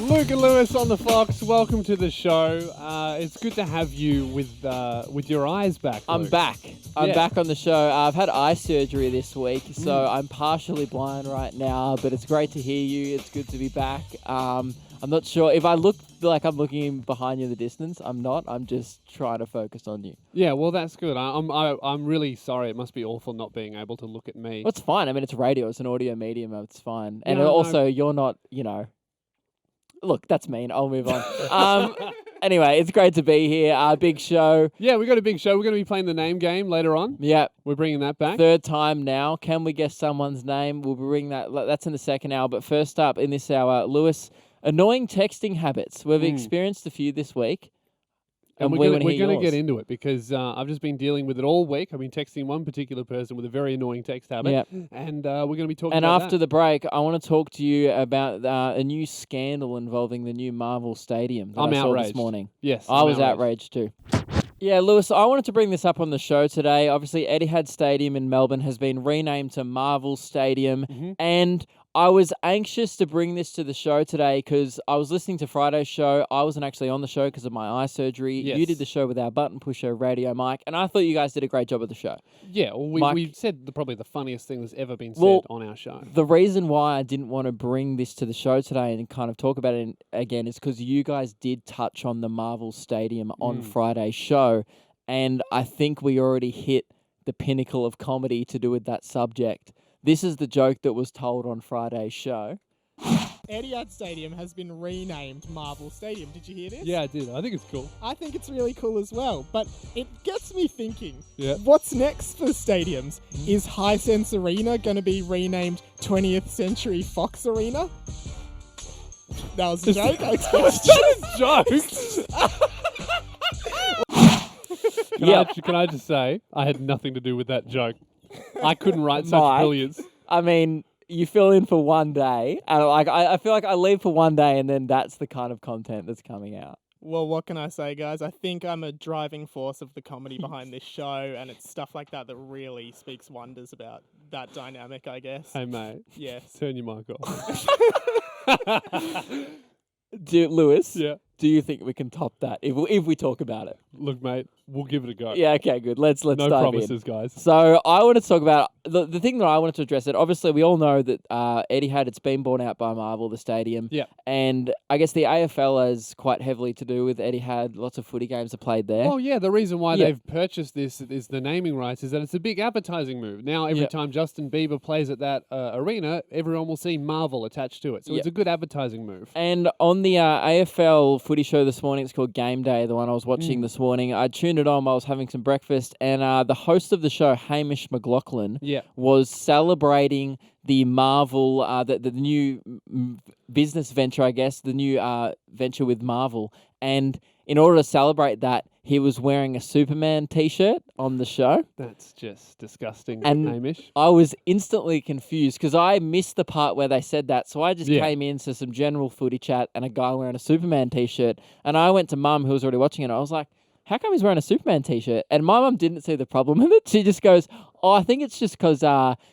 Luke and Lewis on the Fox, welcome to the show. It's good to have you with your eyes back, I'm Luke. back. I'm Yeah. back on the show. I've had eye surgery this week, so I'm partially blind right now, but it's great to hear you. It's good to be back. I'm not sure if I look like I'm looking behind you in the distance. I'm not. I'm just trying to focus on you. Yeah, well, that's good. I'm really sorry. It must be awful not being able to look at me. Well, it's fine. I mean, it's radio. It's an audio medium. It's fine. And Yeah, I know. also, you're not, Look, that's mean. I'll move on. Anyway, it's great to be here. Big show. Yeah, we got a big show. We're going to be playing the name game later on. Yeah. We're bringing that back. Third time now. Can we guess someone's name? We'll bring that. That's in the second hour. But first up in this hour, Lewis, annoying texting habits. We've experienced a few this week. And we we're wanna going hear to yours. get into it because I've just been dealing with it all week. I've been texting one particular person with a very annoying text habit. Yep. And we're going to be talking And about after that. the break, I want to talk to you about a new scandal involving the new Marvel Stadium that I'm I saw outraged. this morning. Yes, I I'm was outraged too. Yeah, Lewis, I wanted to bring this up on the show today. Obviously, Etihad Stadium in Melbourne has been renamed to Marvel Stadium, and I was anxious to bring this to the show today because I was listening to Friday's show. I wasn't actually on the show because of my eye surgery. Yes. You did the show with our button pusher radio mic, and I thought you guys did a great job of the show. Yeah, well, Mike- we said probably the funniest thing that's ever been said Well, on our show. The reason why I didn't want to bring this to the show today and kind of talk about it again is because you guys did touch on the Marvel Stadium on Friday's show, and I think we already hit the pinnacle of comedy to do with that subject. This is the joke that was told on Friday's show. Etihad Stadium has been renamed Marvel Stadium. Did you hear this? Yeah, I did. I think it's cool. I think it's really cool as well, but it gets me thinking. Yeah. What's next for stadiums? Is Hisense Arena going to be renamed 20th Century Fox Arena? That was a joke. I expect Jokes. Can I just say, I had nothing to do with that joke. I couldn't write such Mike. brilliance. I mean, you fill in for one day, and I feel like I leave for one day, and then that's the kind of content that's coming out. Well, what can I say, guys? I think I'm a driving force of the comedy behind this show, and it's stuff like that that really speaks wonders about that dynamic, I guess. Hey, mate, Yes. turn your mic off. Lewis, Yeah. do you think we can top that if we talk about it? Look, mate, we'll give it a go. Yeah, okay, good. Let's No dive promises, in. guys. So I want to talk about the thing that I wanted to address. It obviously we all know that Etihad, it's been bought out by Marvel, the stadium. Yeah. And I guess the AFL has quite heavily to do with Etihad. Lots of footy games are played there. Oh, yeah, the reason why Yeah. they've purchased this is the naming rights is that it's a big advertising move. Now, every Yeah. time Justin Bieber plays at that arena, everyone will see Marvel attached to it. So it's Yeah. a good advertising move. And on the AFL footy show this morning, it's called Game Day, the one I was watching this morning. I tuned it on while I was having some breakfast, and the host of the show, Hamish McLaughlin, Yeah. was celebrating the Marvel, the new business venture, I guess, the new venture with Marvel. And in order to celebrate that, he was wearing a Superman T-shirt on the show. That's just disgusting, And Hamish. I was instantly confused because I missed the part where they said that. So I just Yeah. came into some general footy chat and a guy wearing a Superman T-shirt. And I went to Mum, who was already watching it. I was like, how come he's wearing a Superman T-shirt? And my mum didn't see the problem with it. She just goes, oh, I think it's just because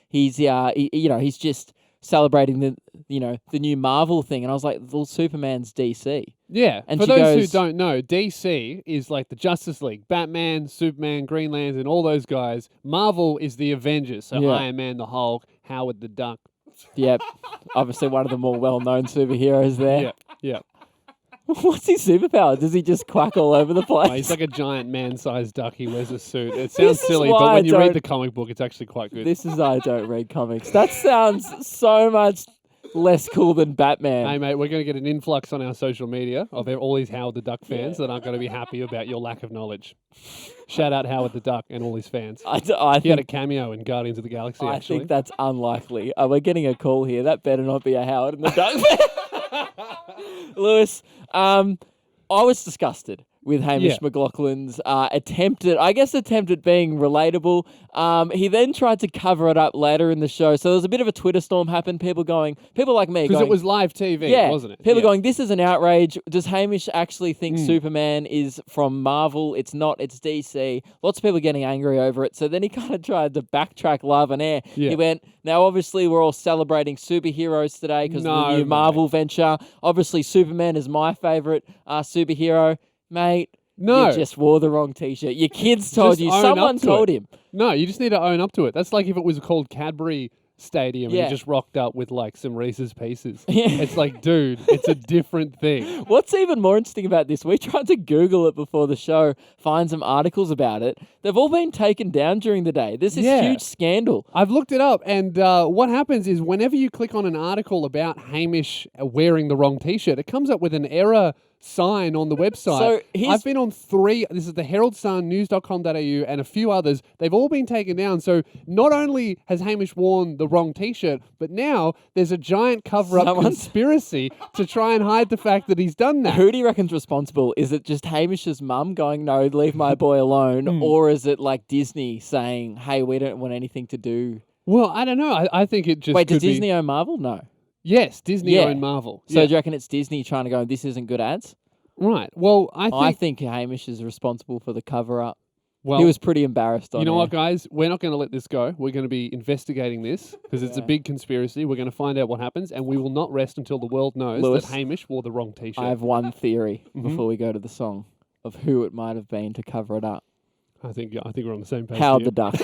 he's just celebrating the new Marvel thing. And I was like, well, Superman's DC. Yeah, And for she those who goes- don't know, DC is like the Justice League, Batman, Superman, Green Lantern, all those guys. Marvel is the Avengers, so Yeah. Iron Man, the Hulk, Howard the Duck. Yep. Obviously one of the more well-known superheroes there. Yeah, yeah. What's his superpower? Does he just quack all over the place? He's like a giant man-sized duck. He wears a suit. It This sounds is silly, why but I when you read don't- the comic book, it's actually quite good. This is I don't read comics. That sounds so much less cool than Batman. Hey, mate, we're going to get an influx on our social media of all these Howard the Duck fans that aren't going to be happy about your lack of knowledge. Shout out Howard the Duck and all his fans. I He had a think, cameo in Guardians of the Galaxy, I actually. think that's unlikely. We're getting a call here. That better not be a Howard and the Duck fan. Lewis, I was disgusted. with Hamish Yeah. McLaughlin's attempt at being relatable. He then tried to cover it up later in the show. So there was a bit of a Twitter storm happened. People like me Because going, it was live TV, yeah, wasn't it? people Yeah. going, this is an outrage. Does Hamish actually think Superman is from Marvel? It's not, it's DC. Lots of people getting angry over it. So then he kind of tried to backtrack live on air. Yeah. He went, now obviously we're all celebrating superheroes today because of the No, new mate. Marvel venture. Obviously Superman is my favourite superhero. Mate, No. you just wore the wrong T-shirt. Your kids told Just you. own Someone up to told it. him. No, you just need to own up to it. That's like if it was called Cadbury Stadium Yeah. and he just rocked up with like some Reese's Pieces. Yeah. It's like, dude, it's a different thing. What's even more interesting about this, we tried to Google it before the show, find some articles about it. They've all been taken down during the day. This is Yeah. huge scandal. I've looked it up, and what happens is whenever you click on an article about Hamish wearing the wrong T-shirt, it comes up with an error sign on the website. So he's- I've been on 3. This is the Herald Sun, news.com.au, and a few others. They've all been taken down. So not only has Hamish worn the wrong T-shirt, but now there's a giant cover-up Someone's- conspiracy to try and hide the fact that he's done that. Who do you reckon's responsible? Is it just Hamish's mum going, no, leave my boy alone? Or is it like Disney saying, hey, we don't want anything to do? Well, I don't know. I think it just Wait, does could be- Disney own Marvel? No. Yes, Disney Yeah. own Marvel. So Yeah. do you reckon it's Disney trying to go, this isn't good ads? Right. Well, I think Hamish is responsible for the cover-up. well, He was pretty embarrassed on you know air. what, guys? We're not going to let this go. We're going to be investigating this because it's a Yeah. big conspiracy. We're going to find out what happens, and we will not rest until the world knows Lewis, that Hamish wore the wrong T-shirt. I have one theory Mhm. before we go to the song of who it might have been to cover it up. I think we're on the same page. Howard here. the Duck.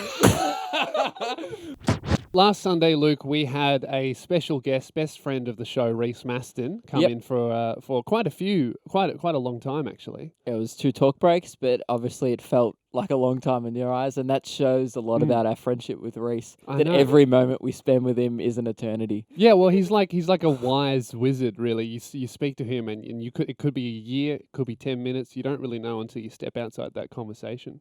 Last Sunday, Luke, we had a special guest, best friend of the show, Reese Maston, come Yep. in for quite a long time actually. It was 2 talk breaks, but obviously it felt like a long time in your eyes, and that shows a lot about our friendship with Reese. I That know. every moment we spend with him is an eternity. Yeah, well, he's like a wise wizard, really. You speak to him, and it could be a year, it could be 10 minutes. You don't really know until you step outside that conversation.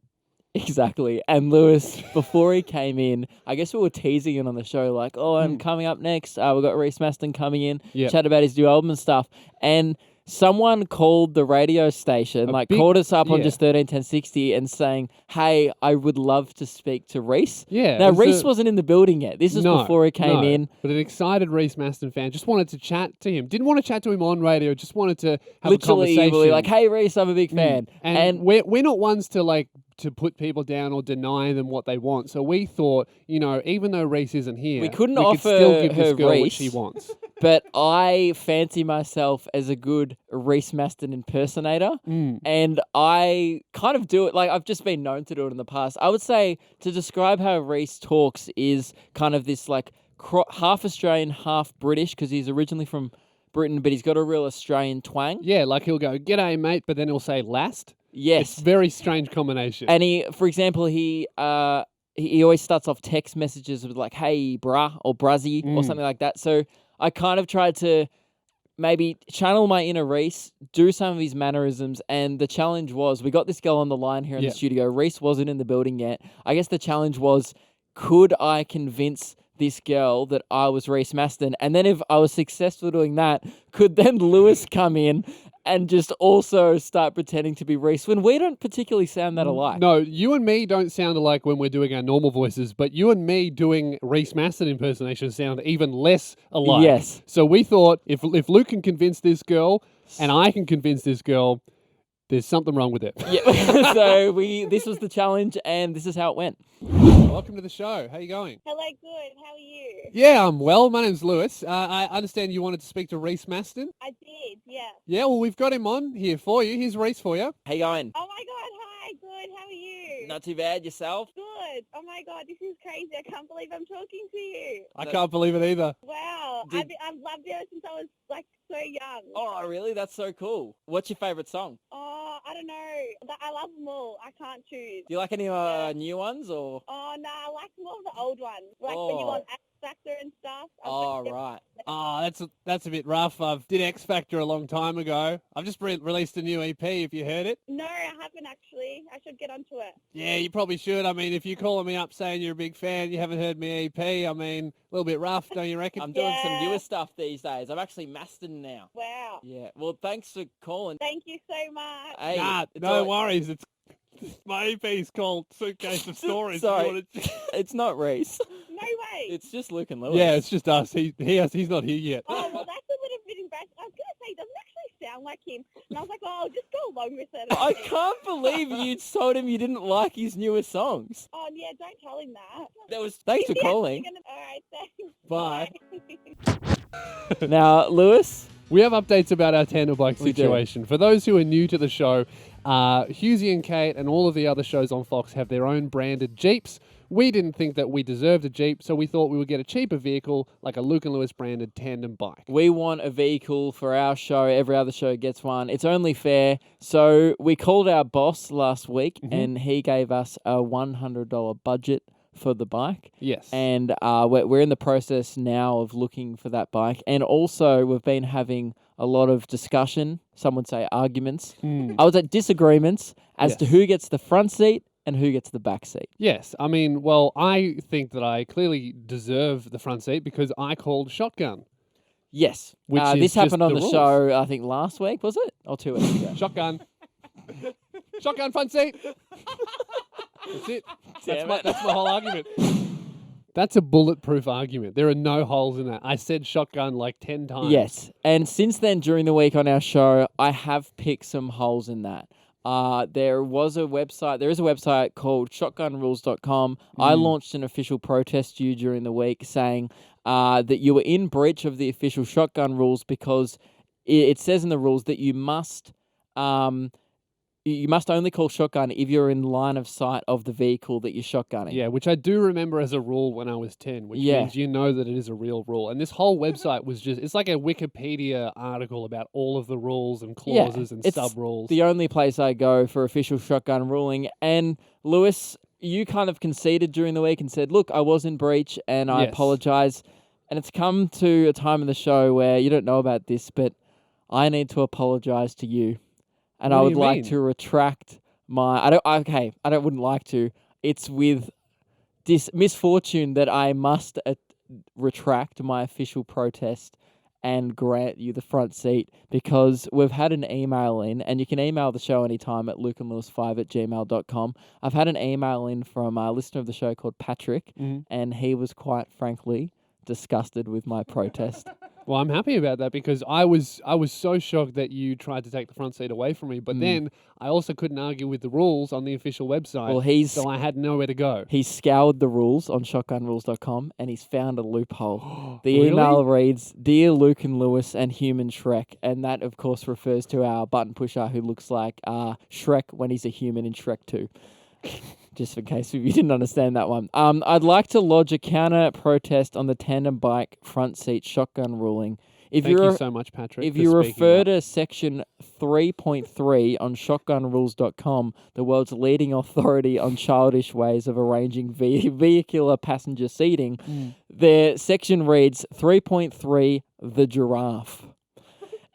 Exactly. And Lewis, before he came in, I guess we were teasing it on the show, like, oh, and coming up next, we've got Reese Maston coming in, Yeah. chat about his new album and stuff. And someone called the radio station, called us up on yeah. just 131060 and saying, hey, I would love to speak to Reese. Yeah. Now, it was Reese a- wasn't in the building yet. This is No, before he came no, in. But an excited Reese Maston fan just wanted to chat to him. Didn't want to chat to him on radio, just wanted to have a Literally, conversation. we were like, hey, Reese, I'm a big fan. And we're not ones to put people down or deny them what they want. So we thought, even though Reese isn't here, We couldn't could offer still give this her girl what Reese. she wants. But I fancy myself as a good Reese Maston impersonator. And I kind of do it, like I've just been known to do it in the past. I would say to describe how Reese talks is kind of this like half Australian, half British, because he's originally from Britain, but he's got a real Australian twang. Yeah, like he'll go, "G'day, mate," but then he'll say "last." Yes. It's a very strange combination. And for example, he always starts off text messages with like, hey, bruh, or bruzzy, or something like that. So I kind of tried to maybe channel my inner Reese, do some of his mannerisms, and the challenge was, we got this girl on the line here in Yeah. the studio. Reese wasn't in the building yet. I guess the challenge was, could I convince this girl that I was Reese Maston? And then if I was successful doing that, could then Lewis come in and just also start pretending to be Reese when we don't particularly sound that alike? No, you and me don't sound alike when we're doing our normal voices, but you and me doing Reese Maston impersonation sound even less alike. Yes. So we thought if Luke can convince this girl and I can convince this girl, there's something wrong with it. Yeah. So this was the challenge, and this is how it went. Welcome to the show. How you going? Hello, good. How are you? Yeah, I'm well. My name's Lewis. I understand you wanted to speak to Reese Maston. I did, yeah. Yeah, well, we've got him on here for you. Here's Reese for you. How you going? Oh my god, hi, good. How are you? Not too bad. Yourself? Good. Oh my god, this is crazy. I can't believe I'm talking to you. I can't believe it either. Wow. Did- I've loved you since I was like so young. Oh, really? That's so cool. What's your favourite song? Oh, I don't know. I love them all. I can't choose. Do you like any new ones or? Oh no, I like more of the old ones. Like when you Oh. were on Factor and stuff. Oh, right. Oh, that's a bit rough. I've did X Factor a long time ago. I've just released a new EP. If you heard it, No, I haven't actually. I should get onto it. yeah, you probably should. I mean, if you're calling me up saying you're a big fan, you haven't heard me EP. I mean, a little bit rough, don't you reckon? I'm doing some Yeah. newer stuff these days. I'm actually mastering now. Wow. Yeah. Well, thanks for calling. Thank you so much. Hey, Nah, it's no all- worries. It's my EP's called Suitcase of Stories. Sorry. It's not Reese. No way. It's just Luke and Lewis. Yeah, it's just us. He's not here yet. Oh, well, that's a little bit embarrassing. I was going to say, he doesn't actually sound like him. And I was like, oh, I'll just go along with it. I can't believe you told him you didn't like his newer songs. Oh, yeah, don't tell him that. Thanks for Yeah, calling. All right, thanks. Bye. Now, Lewis, We have updates about our tandem bike We do. situation. For those who are new to the show, Husey and Kate and all of the other shows on Fox have their own branded Jeeps. We didn't think that we deserved a Jeep, so we thought we would get a cheaper vehicle like a Luke and Lewis branded tandem bike. we want a vehicle for our show. Every other show gets one. It's only fair. So we called our boss last week, and he gave us a $100 budget for the bike. Yes. And we're in the process now of looking for that bike. And also, we've been having a lot of discussion, some would say arguments. I would say disagreements as to Yes. who gets the front seat and who gets the back seat. Yes, I mean, well, I think that I clearly deserve the front seat because I called shotgun. Yes. Which is this happened just on the the rules. show, I think, last week, was it? Or 2 weeks ago? Shotgun. Shotgun front seat. That's it. Damn That's it. my whole argument. That's a bulletproof argument. There are no holes in that. I said shotgun like 10 times. Yes. And since then, during the week on our show, I have picked some holes in that. There is a website called shotgunrules.com. I launched an official protest to you during the week saying that you were in breach of the official shotgun rules because it says in the rules that you must only call shotgun if you're in line of sight of the vehicle that you're shotgunning. Yeah, which I do remember as a rule when I was 10, which Yeah. means you know that it is a real rule. And this whole website was it's like a Wikipedia article about all of the rules and clauses and it's sub-rules. the only place I go for official shotgun ruling. And Lewis, you kind of conceded during the week and said, look, I was in breach and I Yes. apologize. And it's come to a time in the show where you don't know about this, but I need to apologize to you. And What I do would you like mean? to retract my wouldn't like to. It's with this misfortune that I must retract my official protest and grant you the front seat because we've had an email in, and you can email the show anytime at lukeandlewis5@gmail.com. I've had an email in from a listener of the show called Patrick, and he was quite frankly disgusted with my protest. Well, I'm happy about that because I was so shocked that you tried to take the front seat away from me. But then I also couldn't argue with the rules on the official website. Well, so I had nowhere to go. He's scoured the rules on shotgunrules.com and he's found a loophole. The Really? email reads, Dear Luke and Lewis and Human Shrek. And that, of course, refers to our button pusher who looks like Shrek when he's a human in Shrek 2. Just in case you didn't understand that one. I'd like to lodge a counter protest on the tandem bike front seat shotgun ruling. Thank you so much, Patrick. If for you speaking refer up. to section 3.3 on shotgunrules.com, the world's leading authority on childish ways of arranging vehicular passenger seating, their section reads 3.3, the giraffe.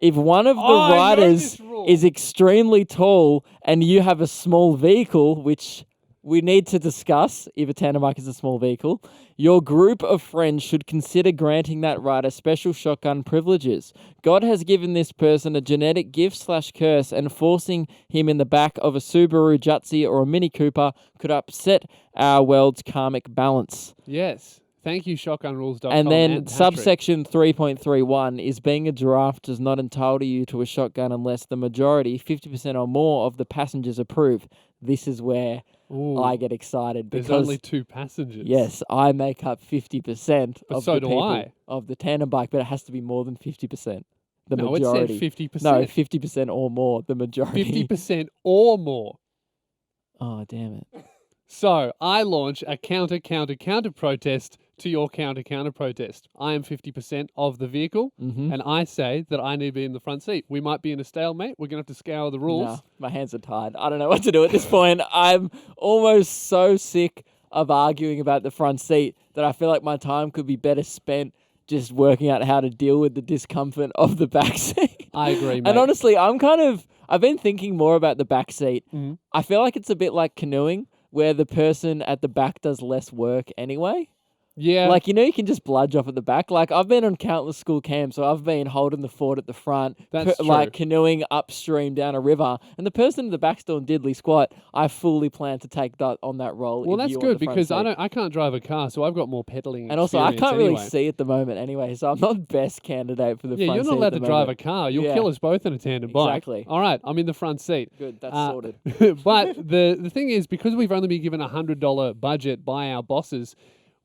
If one of the I know riders this rule. is extremely tall and you have a small vehicle, which we need to discuss if a tandem bike is a small vehicle, your group of friends should consider granting that rider special shotgun privileges. God has given this person a genetic gift/curse, and forcing him in the back of a Subaru Jutzy or a Mini Cooper could upset our world's karmic balance. Yes. Thank you, shotgunrules.com. And then Patrick. subsection 3.31 is being a giraffe does not entitle you to a shotgun unless the majority, 50% or more, of the passengers approve. This is where Ooh, I get excited there's because only 2 passengers. yes, I make up 50% But of so the do people I. of the tandem bike, but it has to be more than 50%. The No, majority. it said 50%. No, 50% or more. The majority. 50% or more. Oh, damn it. So I launch a counter protest to your counter protest. I am 50% of the vehicle, Mm-hmm. and I say that I need to be in the front seat. We might be in a stalemate. We're going to have to scour the rules. No, my hands are tied. I don't know what to do at this point. I'm almost so sick of arguing about the front seat that I feel like my time could be better spent just working out how to deal with the discomfort of the back seat. I agree, mate. And honestly, I've been thinking more about the back seat. Mhm. I feel like it's a bit like canoeing, where the person at the back does less work anyway. Yeah. Like, you can just bludge off at the back. Like, I've been on countless school camps, so I've been holding the fort at the front, That's like true. canoeing upstream down a river, and the person in the back's doing diddly squat. I fully plan to take that on that role. Well, if that's you want good the front because seat. I can't drive a car, so I've got more pedaling. And also, I experience can't really anyway. see at the moment anyway, so I'm not best candidate for the Yeah, front you're not seat allowed at to the drive a moment. car. You'll Yeah. kill us both in a tandem bike. Exactly. All right, I'm in the front seat. Good, that's Uh, sorted. But the thing is, because we've only been given a $100 budget by our bosses,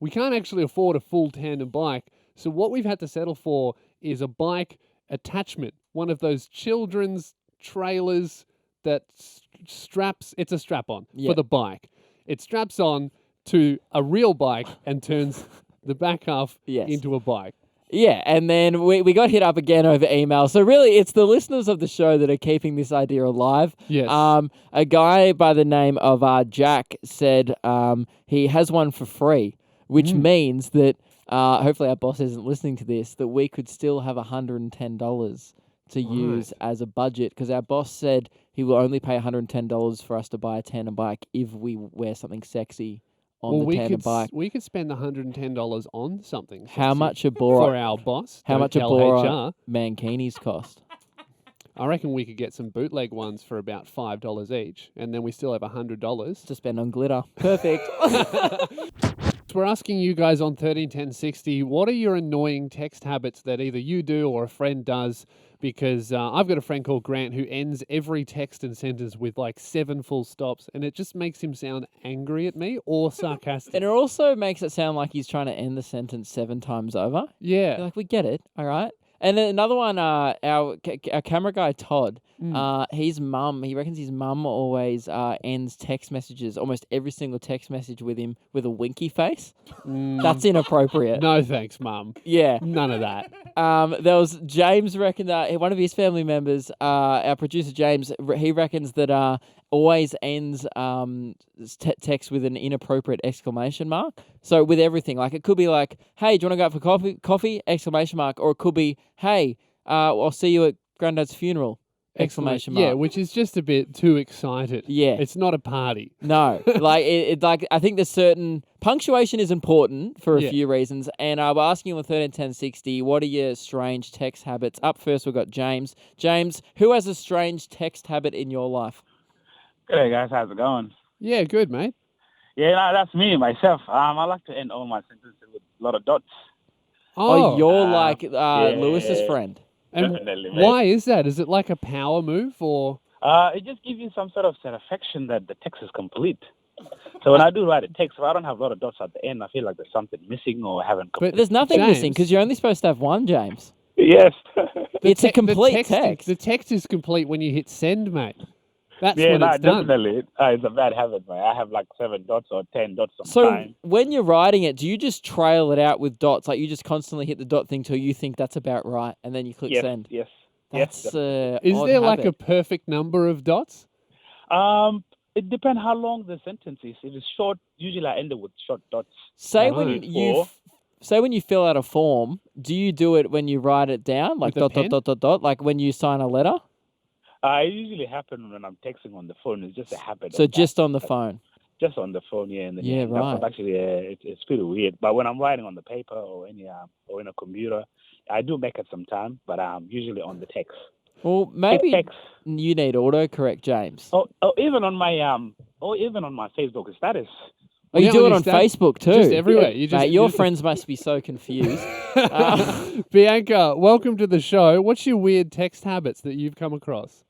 we can't actually afford a full tandem bike. So what we've had to settle for is a bike attachment, one of those children's trailers that straps. It's a strap-on Yeah. for the bike. It straps on to a real bike and turns the back half Yes. into a bike. Yeah, and then we got hit up again over email. So really, it's the listeners of the show that are keeping this idea alive. Yes. A guy by the name of Jack said he has one for free, which means that hopefully our boss isn't listening to this, that we could still have $110 to use as a budget, because our boss said he will only pay $110 for us to buy a tandem bike if we wear something sexy on the tandem bike. we could spend $110 on something. How sexy much a for Bora our boss? How don't much a tell Bora HR. Mankinis cost? I reckon we could get some bootleg ones for about $5 each, and then we still have $100. To spend on glitter. Perfect. We're asking you guys on 131060, what are your annoying text habits that either you do or a friend does? Because I've got a friend called Grant who ends every text and sentence with like 7 full stops, and it just makes him sound angry at me or sarcastic. And it also makes it sound like he's trying to end the sentence 7 times over. Yeah. You're like, we get it, all right? And then another one, our camera guy, Todd, his mum, he reckons his mum always ends text messages, almost every single text message with him, with a winky face. That's inappropriate. No thanks, Mum. Yeah. None of that. There was James reckon that one of his family members, our producer James, he reckons that always ends text with an inappropriate exclamation mark. So with everything, like it could be like, "Hey, do you want to go out for coffee?" Exclamation mark, or it could be, "Hey, I'll see you at Granddad's funeral." Exclamation mark. Yeah, which is just a bit too excited. Yeah. It's not a party. No, like like I think there's certain punctuation is important for a Yeah. few reasons, and we're asking you on 131060, what are your strange text habits? Up first, we've got James. James, who has a strange text habit in your life? Hey guys, how's it going? Yeah, good, mate. Yeah, no, that's me myself. I like to end all my sentences with a lot of dots. Oh, you're uh, like yeah. Lewis's friend. And Definitely, mate. why is that? Is it like a power move or? It just gives you some sort of satisfaction that the text is complete. So when I do write a text, if I don't have a lot of dots at the end, I feel like there's something missing or I haven't But completed. There's nothing missing James- because you're only supposed to have one, James. Yes. It's a The complete text. The text is complete when you hit send, mate. That's yeah, when no, it's done. definitely. It's a bad habit, mate. I have like 7 dots or 10 dots So sometimes. when you're writing it, do you just trail it out with dots? Like you just constantly hit the dot thing till you think that's about right, and then you click Yes, send. yes. That's yes. Is odd there like a habit. perfect number of dots? It depends how long the sentence is. If it's short, usually I end it with short dots. Say Right. when you fill out a form, do you do it when you write it down, like With a dot pen? dot dot dot dot, like when you sign a letter? It usually happens when I'm texting on the phone. It's just a habit. So of that. just on the phone. Just on the phone, yeah. And then, Yeah, that's right. Actually, it's pretty weird. But when I'm writing on the paper or or in a computer, I do make it some time, but I'm usually on the text. Well, maybe Text. you need autocorrect, James. Oh, even on my Facebook status. Oh, you Yeah, do on it your on stat- Facebook too. Just everywhere. You just Mate, your you just- friends must be so confused. Bianca, welcome to the show. What's your weird text habits that you've come across?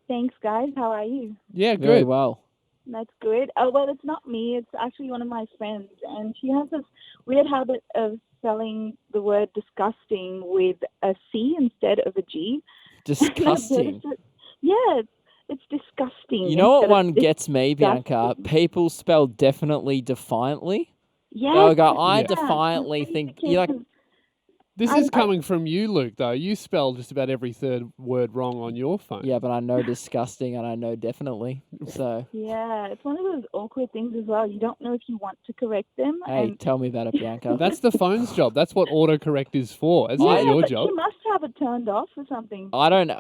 Thanks, guys. How are you? Yeah, Very good. well. That's good. Oh, well, it's not me. It's actually one of my friends, and she has this weird habit of spelling the word disgusting with a C instead of a G. Disgusting. Yeah, it's disgusting. You know what instead of one gets me, Bianca? disgusting. People spell definitely defiantly. Yes, They'll go, I yeah. defiantly think. You're like, This is coming from you, Luke, though. You spell just about every third word wrong on your phone. Yeah, but I know disgusting and I know definitely. So, Yeah, it's one of those awkward things as well. You don't know if you want to correct them. hey, and tell me about it, Bianca. That's the phone's job. That's what autocorrect is for. It's not yeah, your but job. you must have it turned off or something. I don't use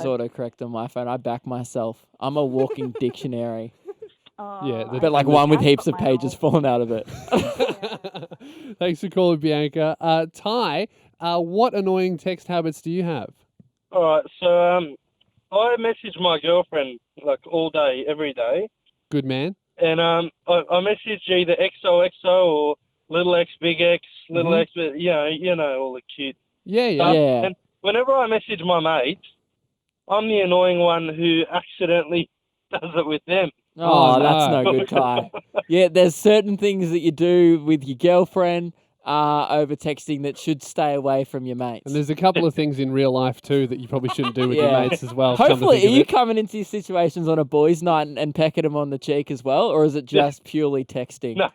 odd. autocorrect on my phone. I back myself. I'm a walking dictionary. Yeah, I But like don't one with know. heaps of I've got mine pages all. falling out of it. Thanks for calling, Bianca. Ty, what annoying text habits do you have? All right, so I message my girlfriend like all day, every day, Good man. and I message either XOXO or little X, big X, little X, you know all the cute Yeah, yeah. stuff. Yeah. And whenever I message my mates, I'm the annoying one who accidentally does it with them. Oh, Oh, that's no. no good, Ty. Yeah, there's certain things that you do with your girlfriend over texting that should stay away from your mates. And there's a couple of things in real life, too, that you probably shouldn't do with your Yeah. mates as well. come to Hopefully, think are of you it. coming into these situations on a boys' night and pecking them on the cheek as well, or is it just purely texting? No,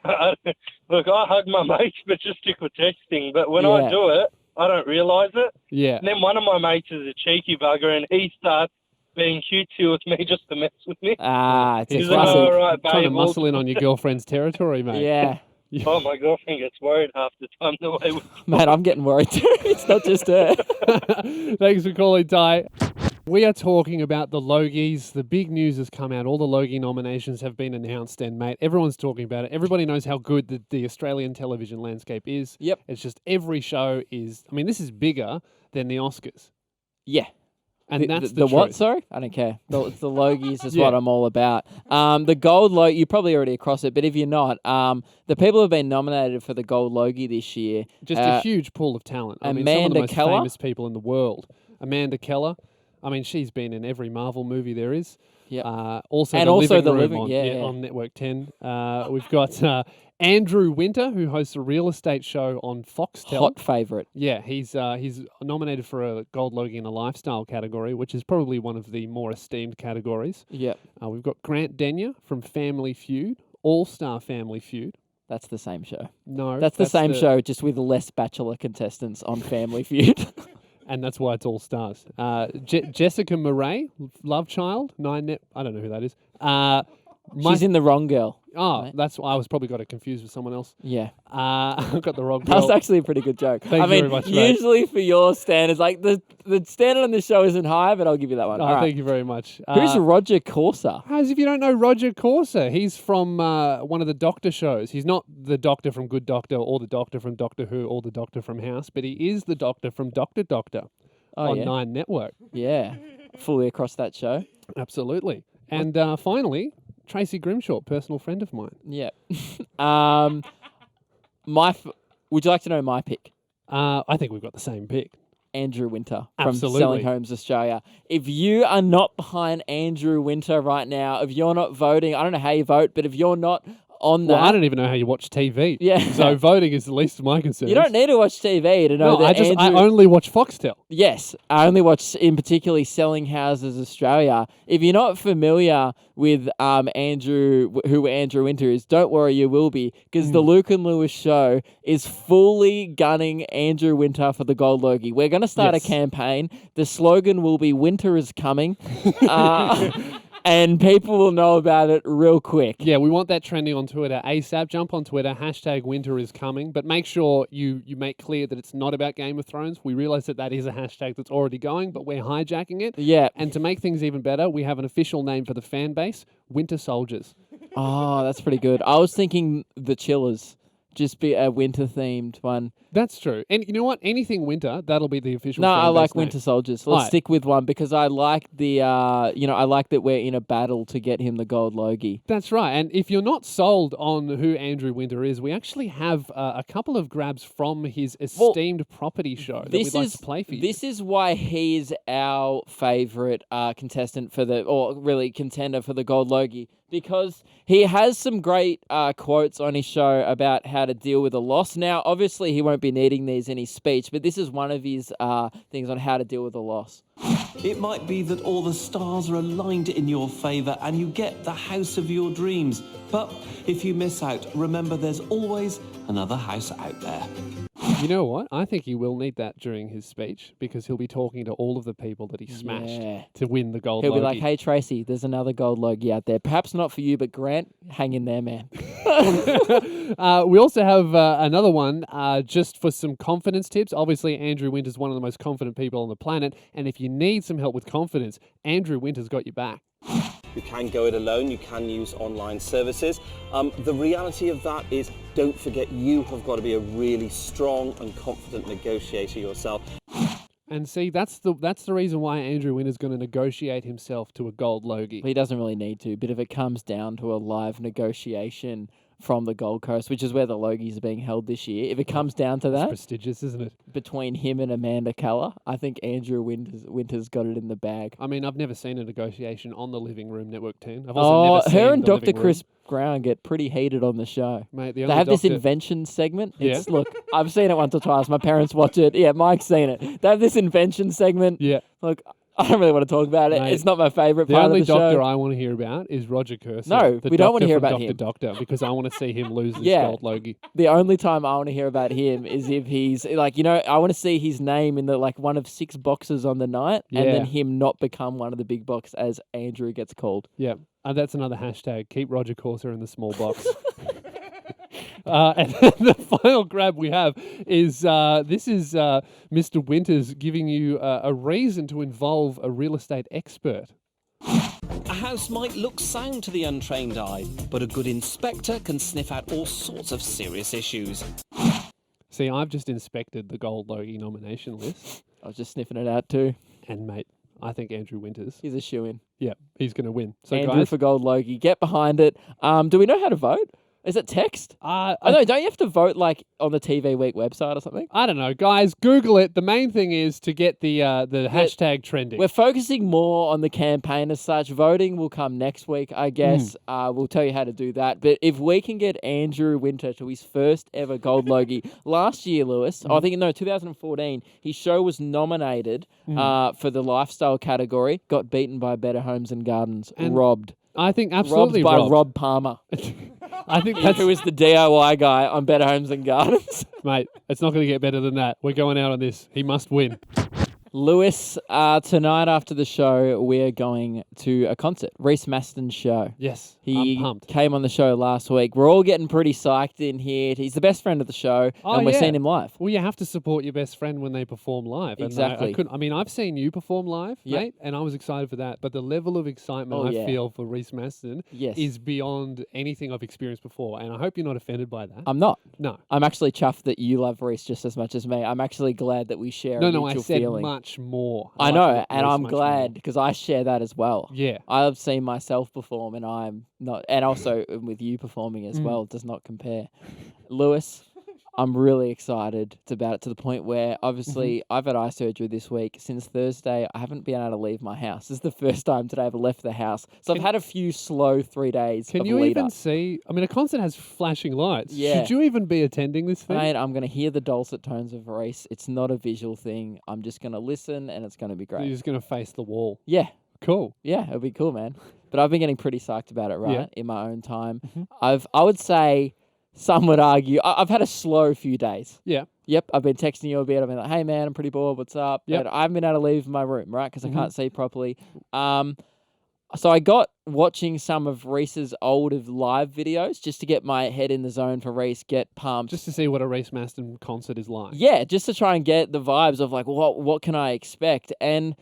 look, I hug my mates, but just stick with texting. But when Yeah. I do it, I don't realise it. Yeah. And then one of my mates is a cheeky bugger, and he starts being cutesy with me just to mess with me. Ah, it's a He's He's like, classic. all right, Trying to babe. muscle in on your girlfriend's territory, mate. Yeah. Oh, my girlfriend gets worried half the time the way we... Mate, I'm getting worried too. It's not just her. Thanks for calling, Ty. We are talking about the Logies. The big news has come out. All the Logie nominations have been announced, and mate, everyone's talking about it. Everybody knows how good the Australian television landscape is. Yep. It's just every show is. I mean, this is bigger than the Oscars, Yeah. and that's the, what? truth. Sorry, I don't care. It's the Logies is Yeah. what I'm all about. The gold Logie, you're probably already across it, but if you're not, the people who have been nominated for the gold Logie this year. Just a huge pool of talent. I mean, some of Amanda the most Keller? famous people in the world. Amanda Keller. I mean, she's been in every Marvel movie there is. Yep. Also, And the also living The room Living- on, yeah, yeah. on Network 10. We've got Andrew Winter, who hosts a real estate show on Foxtel. Hot favourite. Yeah, he's nominated for a Gold Logie in a lifestyle category, which is probably one of the more esteemed categories. Yep. We've got Grant Denyer from Family Feud, All-Star Family Feud. That's the same show. No, That's the same show, just with less Bachelor contestants on Family Feud. And that's why it's all stars. Jessica Murray, Love Child, I don't know who that is. She's in The Wrong Girl. Oh, that's why I was probably got it confused with someone else. Yeah. I got the wrong That was girl. actually a pretty good joke. Thank I you mean, very much, mate. usually for your standards, like the standard on this show isn't high, but I'll give you that one. Oh, All right. thank you very much. Who's Roger Corser? As if you don't know Roger Corser. He's from one of the Doctor shows. He's not the Doctor from Good Doctor or the Doctor from Doctor Who or the Doctor from House, but he is the Doctor from Doctor Oh, on yeah. 9 Network. Yeah. Fully across that show. Absolutely. And finally, Tracy Grimshaw, personal friend of mine. Yeah. Would you like to know my pick? I think we've got the same pick. Andrew Winter from Absolutely. Selling Homes Australia. If you are not behind Andrew Winter right now, if you're not voting, I don't know how you vote, but if you're not on Well, that, I don't even know how you watch TV. Yeah. So voting is the least of my concerns. you don't need to watch TV to know No, that I Andrew... only watch Foxtel. Yes, I only watch in particularly Selling Houses Australia. If you're not familiar with who Andrew Winter is, don't worry, you will be, because the Luke and Lewis show is fully gunning Andrew Winter for the Gold Logie. We're going to start Yes. a campaign. The slogan will be "Winter is coming," and people will know about it real quick. Yeah, we want that trending on Twitter ASAP. Jump on Twitter, #winter is coming. But make sure you make clear that it's not about Game of Thrones. We realise that is a hashtag that's already going, but we're hijacking it. Yeah. And to make things even better, we have an official name for the fan base, Winter Soldiers. Oh, that's pretty good. I was thinking the Chillers, just be a winter-themed one. That's true. And you know what? Anything winter, that'll be the official No, fan I like base name. Winter Soldiers. Let's Right. stick with one because I like the, I like that we're in a battle to get him the Gold Logie. That's right. And if you're not sold on who Andrew Winter is, we actually have a couple of grabs from his esteemed property show that we'd like to play for you. This is why he's our favourite contestant contender for the Gold Logie, because he has some great quotes on his show about how to deal with a loss. Now, obviously, he won't be needing these in his speech, but this is one of his things on how to deal with a loss. It might be that all the stars are aligned in your favour and you get the house of your dreams. But if you miss out, remember there's always another house out there. You know what? I think he will need that during his speech because he'll be talking to all of the people that he smashed Yeah. to win the gold He'll be Logie. like, "Hey Tracy, there's another gold Logie out there. Perhaps not for you, but Grant, hang in there, man." We also have another one just for some confidence tips. Obviously, Andrew Winter's one of the most confident people on the planet. And if you need some help with confidence, Andrew Winter's got your back. You can go it alone, you can use online services. The reality of that is, don't forget, you have got to be a really strong and confident negotiator yourself. And see, that's the reason why Andrew Winter's going to negotiate himself to a gold Logie. He doesn't really need to, but if it comes down to a live negotiation from the Gold Coast, which is where the Logies are being held this year, if it comes down to It's that, prestigious, isn't it? between him and Amanda Keller, I think Andrew Winter's got it in the bag. I mean, I've never seen a negotiation on the Living Room Network 10. I've also never seen her and the Dr. Living Chris Room. Brown get pretty heated on the show. Mate, the They only have this doctor- invention segment. Yeah. It's look, I've seen it once or twice. My parents watch it. Yeah, Mike's seen it. They have this invention segment. Yeah. Look, I don't really want to talk about it. Mate, It's not my favorite The part only of the doctor show. I want to hear about is Roger Cursor. No, the we don't wanna doctor hear from about Dr. him. Doctor, because I want to see him lose this Yeah. gold Logie. The only time I want to hear about him is if he's like, I want to see his name in the like one of 6 boxes on the night, and Yeah. then him not become one of the big box as Andrew gets called. Yeah, that's another hashtag. Keep Roger Cursor in the small box. And the final grab we have is this is Mr. Winters giving you a reason to involve a real estate expert. A house might look sound to the untrained eye, but a good inspector can sniff out all sorts of serious issues. See, I've just inspected the gold Logie nomination list, I was just sniffing it out too. and mate, I think Andrew Winters, He's a shoe-in. yeah, he's going to win. So Andrew guys, for Gold Logie. Get behind it. Do we know how to vote? Is it text? I know. Don't you have to vote like on the TV Week website or something? I don't know, guys. Google it. The main thing is to get the hashtag trending. We're focusing more on the campaign as such. Voting will come next week, I guess. We'll tell you how to do that. But if we can get Andrew Winter to his first ever Gold Logie, last year, Lewis, I think, 2014, his show was nominated for the lifestyle category, got beaten by Better Homes and Gardens, And robbed. I think absolutely Robbed by robbed. Rob Palmer, I think that's who is the DIY guy on Better Homes and Gardens. mate. It's not going to get better than that. We're going out on this. He must win. Lewis, tonight after the show, we're going to a concert, Reese Maston's show. Yes, He I'm pumped. came on the show last week. We're all getting pretty psyched in here. He's the best friend of the show, Oh, and we're yeah. seeing him live. Well, you have to support your best friend when they perform live. And Exactly. I mean, I've seen you perform live, Yep. mate, and I was excited for that. But the level of excitement Oh, I yeah. feel for Reese Maston Yes. is beyond anything I've experienced before. And I hope you're not offended by that. I'm not. No. I'm actually chuffed that you love Reese just as much as me. I'm actually glad that we share No, a I mutual said feeling. much more. I like know, and Reese I'm much glad more. because I share that as well. Yeah. I've seen myself perform, and I'm not, and also with you performing Mm. as well, it does not compare. Lewis, I'm really excited about it to the point where obviously Mm-hmm. I've had eye surgery this week. Since Thursday, I haven't been able to leave my house. This is the first time today I've left the house. So I've had a few slow 3 days. Can of you lead even up. see? I mean, a concert has flashing lights. Yeah. Should you even be attending this thing? Mate, I'm going to hear the dulcet tones of Reese. It's not a visual thing. I'm just going to listen, and it's going to be You're great. just going to face the wall. Yeah. Cool. Yeah, it'll be cool, man. But I've been getting pretty psyched about it, right? Yeah. In my own time. Mhm. I would say, some would argue, I've had a slow few days. Yeah. Yep, I've been texting you a bit. I've been like, hey, man, I'm pretty bored. What's up? Yep. But I haven't been able to leave my room, right? Because Mhm. I can't see properly. So I got watching some of Reese's old live videos just to get my head in the zone for Reese, get pumped. Just to see what a Reese Maston concert is like. Yeah, just to try and get the vibes of like, what can I expect? And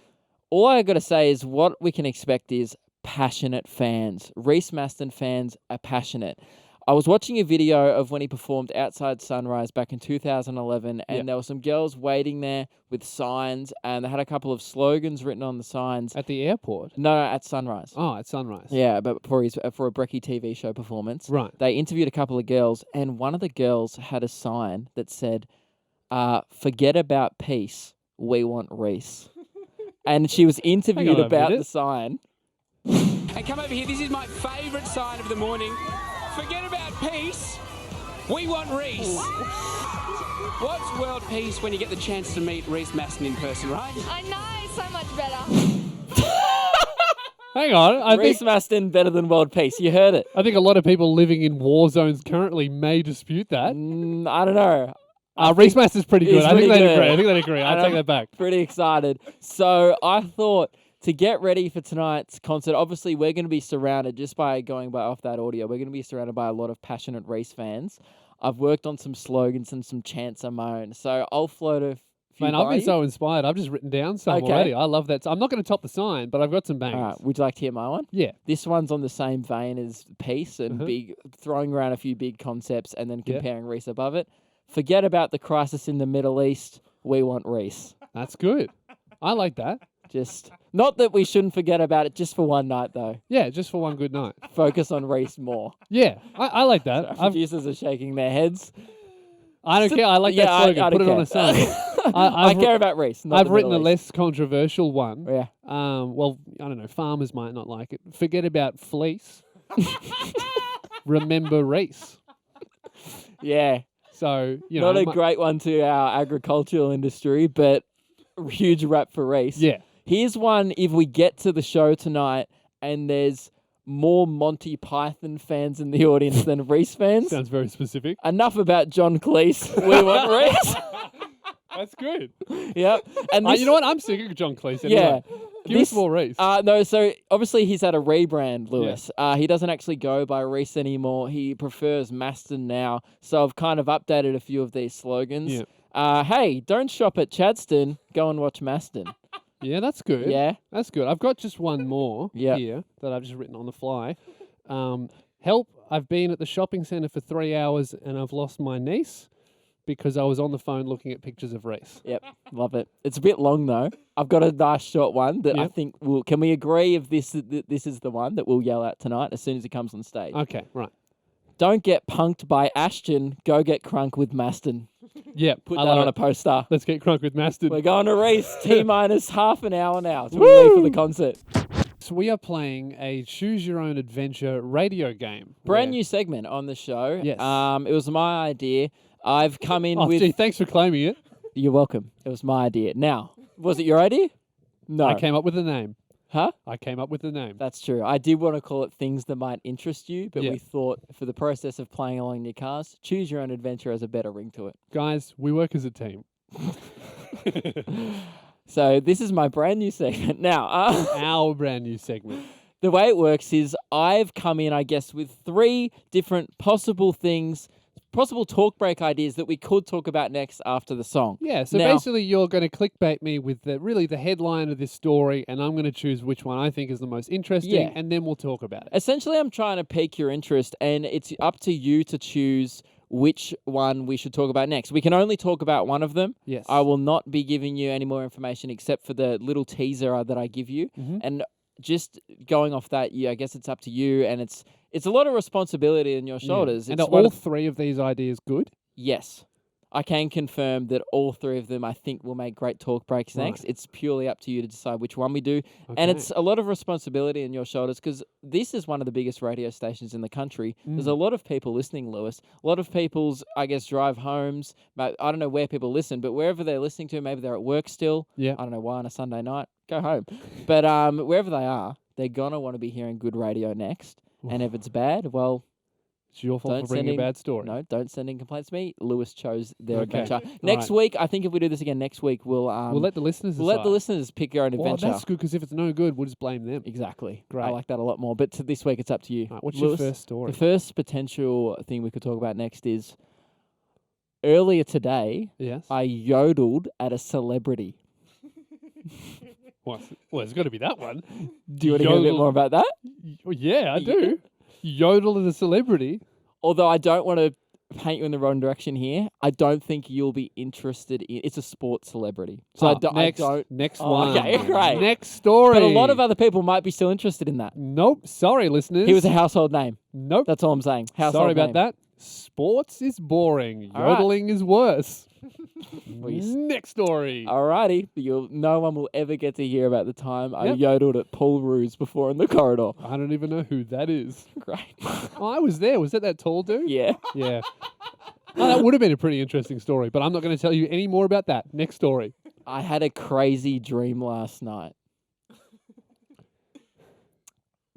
all I got to say is what we can expect is passionate fans. Reese Maston fans are passionate. I was watching a video of when he performed outside Sunrise back in 2011, and Yep. there were some girls waiting there with signs, and they had a couple of slogans written on the signs. At the airport. No, at Sunrise. Oh, at Sunrise. Yeah, but for a Brecky TV show performance. Right. They interviewed a couple of girls, and one of the girls had a sign that said, forget about peace, we want Reese. And she was interviewed on a about minute. the sign. And come over here, this is my favourite sign of the morning. Forget about peace, we want Reese. What's world peace when you get the chance to meet Reese Maston in person, right? I know, so much better. Hang on. I Reese think Maston better than world peace. You heard it. a lot of people living in war zones currently may dispute that. I don't know. Reese Master's pretty good. He's I think pretty they'd good. agree. I think they'd agree. I'll And take I'm that back. Pretty excited. So I thought to get ready for tonight's concert, obviously we're going to be surrounded, just by going by off that audio, we're going to be surrounded by a lot of passionate race fans. I've worked on some slogans and some chants of my own. So I'll float a few Man, I've by been you. so inspired. I've just written down some Okay. already. I love that. I'm not going to top the sign, but I've got some bangers. All right, would you like to hear my one? Yeah. This one's on the same vein as Peace and big, throwing around a few big concepts and then Yeah. comparing Reese above it. Forget about the crisis in the Middle East. We want Reese. That's good. I like that. Just not that we shouldn't forget about it, just for one night though. Yeah, just for one good night. Focus on Reese more. Yeah, I like that. Our producers are shaking their heads. I don't care. I like Yeah, that slogan. I Put it don't on a care. sign. I care about Reese. Not I've the written a Middle East. less controversial one. Yeah. Well, I don't know. Farmers might not like it. Forget about fleece. Remember Reese. Yeah. So, Not a great one to our agricultural industry, but huge rap for Reese. Yeah. Here's one if we get to the show tonight and there's more Monty Python fans in the audience than Reese fans. Sounds very specific. Enough about John Cleese. We want Reese. That's good. Yep. And this, You know what? I'm sick of John Cleese anyway. Yeah. Give us more Reese. No, so obviously he's had a rebrand, Lewis. He doesn't actually go by Reese anymore. He prefers Maston now. So I've kind of updated a few of these slogans. Yeah. Hey, don't shop at Chadston. Go and watch Maston. Yeah, that's good. Yeah. That's good. I've got just one more here that I've just written on the fly. Help, I've been at the shopping centre for 3 hours and I've lost my niece because I was on the phone looking at pictures of Reese. Yep, love it. It's a bit long though. I've got a nice short one that I think will. Can we agree if this is the one that we'll yell at tonight as soon as he comes on stage? Okay, right. Don't get punked by Ashton. Go get crunk with Maston. Yeah, Put I that love on it. a poster. Let's get crunk with Maston. We're going to race T-minus half an hour now till we leave for the concert. So we are playing a Choose Your Own Adventure radio game. Brand new segment on the show. Yes. It was my idea. I've come in Oh, with. gee, thanks for claiming it. You're welcome. It was my idea. Now, was it your idea? No. I came up with the name. Huh? I came up with the name. That's true. I did want to call it things that might interest you, but Yeah. we thought for the process of playing along in your cars, Choose Your Own Adventure has a better ring to it. Guys, we work as a team. So this is my brand new segment. Now, Our brand new segment. the way it works is I've come in, I guess, with 3 different possible things, possible talk break ideas that we could talk about next after the song. Yeah, so Now- basically you're going to clickbait me with the headline of this story, and I'm going to choose which one I think is the most interesting, Yeah. and then we'll talk about it. Essentially, I'm trying to pique your interest, and it's up to you to choose which one we should talk about next. We can only talk about one of them. Yes. I will not be giving you any more information except for the little teaser that I give you. Mhm. And just going off that, I guess it's up to you, and it's a lot of responsibility on your shoulders. And It's are one all of- 3 of these ideas good? Yes. I can confirm that all 3 of them I think will make great talk breaks Right. next. It's purely up to you to decide which one we do. Okay. And it's a lot of responsibility on your shoulders because this is one of the biggest radio stations in the country. There's a lot of people listening, Lewis. A lot of people's, I guess, drive homes. I don't know where people listen, but wherever they're listening to, maybe they're at work still. Yeah. I don't know why on a Sunday night. Go home. But wherever they are, they're going to want to be hearing good radio next. And if it's bad, well, It's your fault don't for bringing send a in- bad story. no, don't send in complaints to me. Lewis chose their Okay. adventure. All Next right. week, I think if we do this again next week, we'll We'll let the listeners let the decide. listeners pick your own Well, adventure. that's good, because if it's no good, we'll just blame them. Exactly. Great. I like that a lot more. But to this week, it's up to you. All right, what's Lewis, your first story? The first potential thing we could talk about next is earlier today, Yes. I yodeled at a celebrity. Well, there's got to be that one. Do you want to hear a bit Yodel- more about that? Well, yeah, I do. Yodel as a celebrity. Although I don't want to paint you in the wrong direction here, I don't think you'll be interested in. It's a sports celebrity, so Ah, next, I don't. next Oh, one. okay, great. Next story. But a lot of other people might be still interested in that. Nope. Sorry, listeners. He was a household name. Nope. That's all I'm saying. Household Sorry about name. that. Sports is boring. All right. Yodeling is worse. Well, you s- Next story. Alrighty, no one will ever get to hear about the time I Yep. yodeled at Paul Ruse before in the corridor. I don't even know who that is. Great. Oh, I was there. Was that tall dude? Yeah. Yeah. Oh, that would have been a pretty interesting story, but I'm not going to tell you any more about that. Next story. I had a crazy dream last night.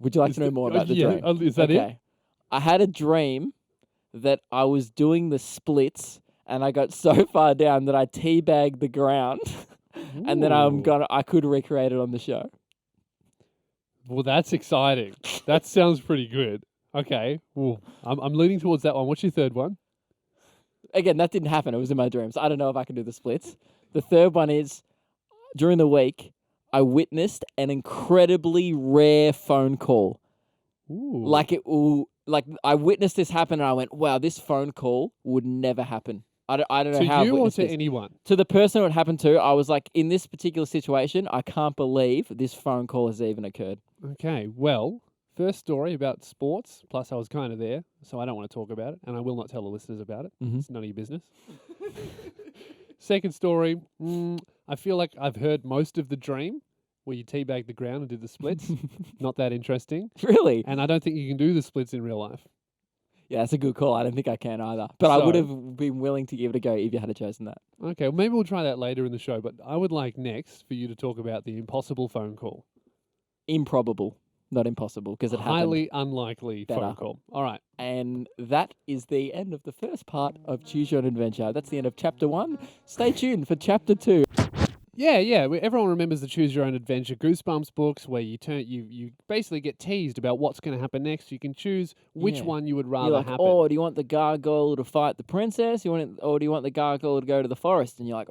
Would you like to know more about the yeah, dream? is that it? I had a dream that I was doing the splits and I got so far down that I teabagged the ground, and then I could recreate it on the show. Well, that's exciting. That sounds pretty good. Okay. Well, I'm leaning towards that one. What's your third one? Again, that didn't happen. It was in my dreams. I don't know if I can do the splits. The third one is, during the week, I witnessed an incredibly rare phone call. Ooh. Like I witnessed this happen, and I went, "Wow, this phone call would never happen." I don't know To how. I've you or witnessed to this. anyone? To the person it happened to, I was like, in this particular situation, I can't believe this phone call has even occurred. Okay. Well, first story about sports. Plus, I was kind of there, so I don't want to talk about it, and I will not tell the listeners about it. Mhm. It's none of your business. Second story. I feel like I've heard most of the dream where you teabagged the ground and did the splits. Not that interesting. Really? And I don't think you can do the splits in real life. Yeah, that's a good call. I don't think I can either. But I would So- have been willing to give it a go if you had chosen that. Okay, well, maybe we'll try that later in the show, but I would like next for you to talk about the impossible phone call. Improbable, not impossible, because it happened. Highly unlikely phone Better. call. All right. And that is the end of the first part of Choose Your Own Adventure. That's the end of Chapter 1. Stay tuned for Chapter 2. Yeah. Everyone remembers the Choose Your Own Adventure Goosebumps books where you basically get teased about what's going to happen next. You can choose which Yeah. one you would You're rather like, happen. oh, do you want the gargoyle to fight the princess? Or do you want the gargoyle to go to the forest? And you're like,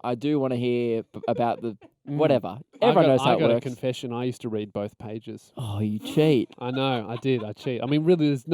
I do want to hear about the whatever. Everyone knows how I it got a works. confession. I used to read both pages. Oh, you cheat. I know, I did. I cheat. I mean, really, there's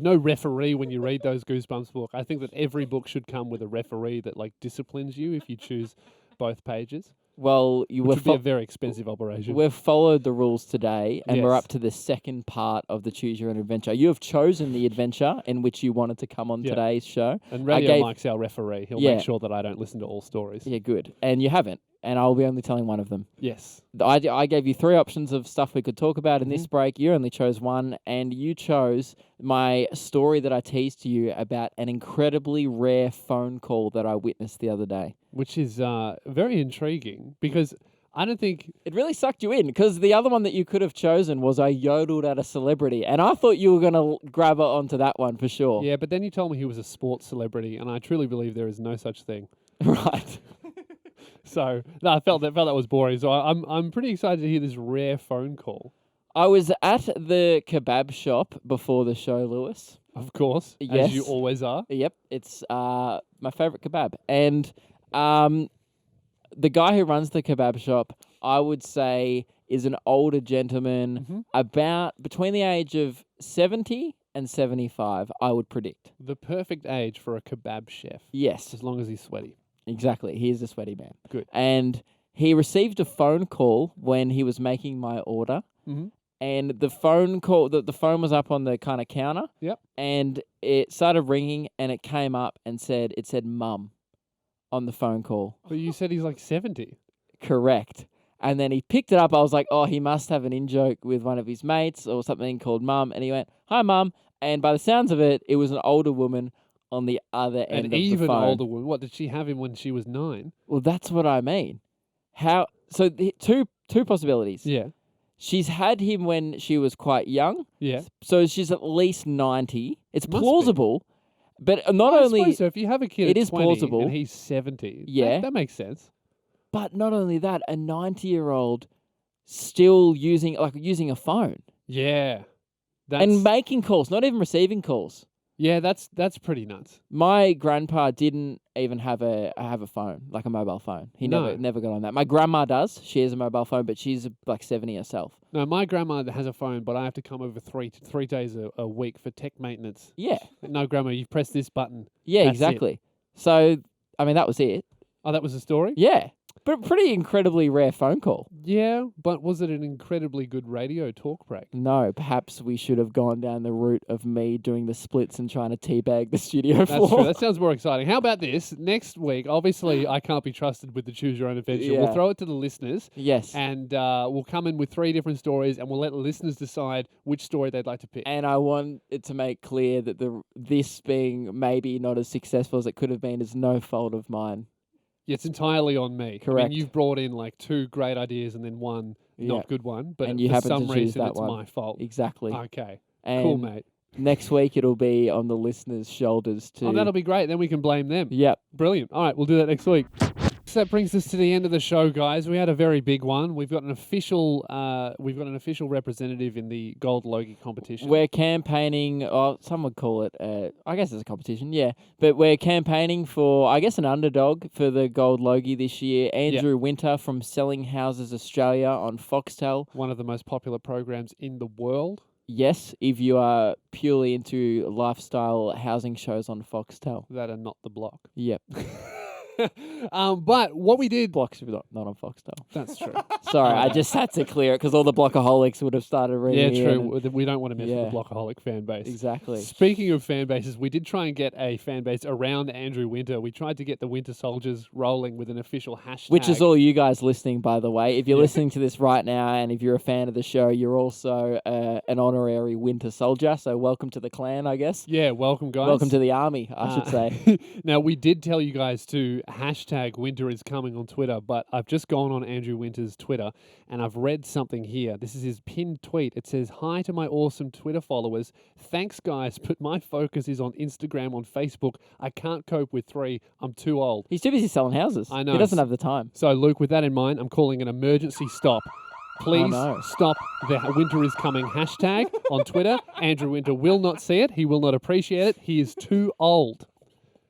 no referee when you read those Goosebumps book. I think that every book should come with a referee that like disciplines you if you choose both pages. Well, Which would be a very expensive operation. We've followed the rules today, and we're Yes. up to the second part of the Choose Your Own Adventure. You have chosen the adventure in which you wanted to come on Yeah. today's show. And I Radio gave- Mike's our referee. He'll Yeah. make sure that I don't listen to all stories. Yeah, good. And you haven't, and I'll be only telling one of them. Yes. I gave you 3 options of stuff we could talk about in this Mm-hmm. break. You only chose one, and you chose my story that I teased to you about an incredibly rare phone call that I witnessed the other day. Which is very intriguing because I don't think... It really sucked you in, because the other one that you could have chosen was I yodeled at a celebrity, and I thought you were going to grab onto that one for sure. Yeah, but then you told me he was a sports celebrity, and I truly believe there is no such thing. Right. So no, I felt that was boring. So I'm pretty excited to hear this rare phone call. I was at the kebab shop before the show, Lewis. Of course, Yes. as you always are. Yep, it's my favorite kebab. And the guy who runs the kebab shop, I would say, is an older gentleman, about between the age of 70 and 75, I would predict. The perfect age for a kebab chef. Yes. As long as he's sweaty. Exactly. He is a sweaty man. Good. And he received a phone call when he was making my order. Mhm. And the phone call, the phone was up on the kind of counter. Yep. And it started ringing, and it came up and said mum on the phone call. But you said he's like 70. Correct. And then he picked it up. I was like, oh, he must have an in-joke with one of his mates or something called mum. And he went, hi, mum. And by the sounds of it, it was an older woman on the other end An of the even phone. older woman. What, did she have him when she was 9? Well, that's what I mean. How? So two possibilities. Yeah. She's had him when she was quite young. Yeah. So she's at least 90. It's Must be. plausible. But not I only... suppose so. If you have a kid it at is 20 plausible. and he's 70, Yeah. that makes sense. But not only that, a 90-year-old still using a phone. Yeah. That's, And making calls, not even receiving calls. yeah, that's pretty nuts. My grandpa didn't even have a phone, like a mobile phone. He No. never got on that. My grandma does. She has a mobile phone, but she's like 70 herself. No, my grandma has a phone, but I have to come over three days a week for tech maintenance. Yeah. No, Grandma, you've pressed this button. Yeah, That's it. exactly. So, I mean, that was it. Oh, that was the story? Yeah. But pretty incredibly rare phone call. Yeah, but was it an incredibly good radio talk break? No, perhaps we should have gone down the route of me doing the splits and trying to teabag the studio That's floor. true. That sounds more exciting. How about this? Next week, obviously, I can't be trusted with the Choose Your Own Adventure. Yeah. We'll throw it to the listeners. Yes. And we'll come in with 3 different stories, and we'll let the listeners decide which story they'd like to pick. And I want it to make clear that this being maybe not as successful as it could have been is no fault of mine. Yeah, it's entirely on me. Correct. I mean, you've brought in like 2 great ideas and then one Yeah. not good one, but And you for happen to some choose reason that it's one. my fault. Exactly. Okay. And Cool, mate. Next week it'll be on the listeners' shoulders to. Oh, that'll be great. Then we can blame them. Yep. Brilliant. All right, we'll do that next week. So that brings us to the end of the show, guys. We had a very big one. We've got an official representative in the Gold Logie competition. We're campaigning, or some would call it, I guess it's a competition, yeah. But we're campaigning for, I guess, an underdog for the Gold Logie this year. Andrew Winter from Selling Houses Australia on Foxtel. One of the most popular programs in the world. Yes, if you are purely into lifestyle housing shows on Foxtel. That are not The Block. Yep. But what we did... Block's not on Foxtel. That's true. Sorry, I just had to clear it because all the Blockaholics would have started reading. Yeah, true. We don't want to mess with the Blockaholic fan base. Exactly. Speaking of fan bases, we did try and get a fan base around Andrew Winter. We tried to get the Winter Soldiers rolling with an official hashtag. Which is all you guys listening, by the way. If you're listening to this right now and if you're a fan of the show, you're also an honorary Winter Soldier. So welcome to the clan, I guess. Yeah, welcome, guys. Welcome to the army, I should say. Now, we did tell you guys to hashtag Winter is coming on Twitter, but I've just gone on Andrew Winter's Twitter and I've read something here. This is his pinned tweet. It says, "Hi to my awesome Twitter followers. Thanks, guys, but my focus is on Instagram, on Facebook. I can't cope with 3. I'm too old." He's too busy selling houses. I know. He doesn't have the time. So, Luke, with that in mind, I'm calling an emergency stop. Please stop the Winter is coming hashtag on Twitter. Andrew Winter will not see it. He will not appreciate it. He is too old.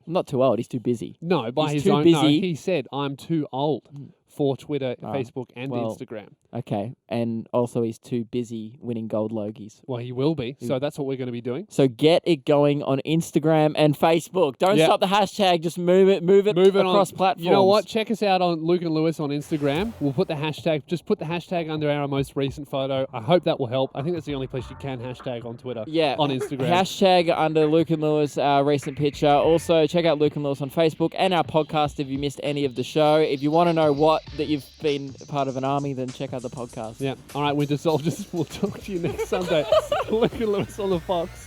Not too old. He's too busy. No, by He's his too own. busy. No, he said, "I'm too old for Twitter, Facebook, and Instagram." Okay, and also he's too busy winning Gold Logies. Well, he will be. So that's what we're going to be doing. So get it going on Instagram and Facebook. Don't stop the hashtag. Just move it across platforms. You know what? Check us out on Luke and Lewis on Instagram. We'll put the hashtag. Just put the hashtag under our most recent photo. I hope that will help. I think that's the only place you can hashtag on Twitter. Yeah, on Instagram. Hashtag under Luke and Lewis recent picture. Also, check out Luke and Lewis on Facebook and our podcast if you missed any of the show. If you want to know that you've been part of an army, then check out the podcast. Yeah. All right, Winter Soldiers. We'll talk to you next Sunday. Luke and Lewis on the Fox.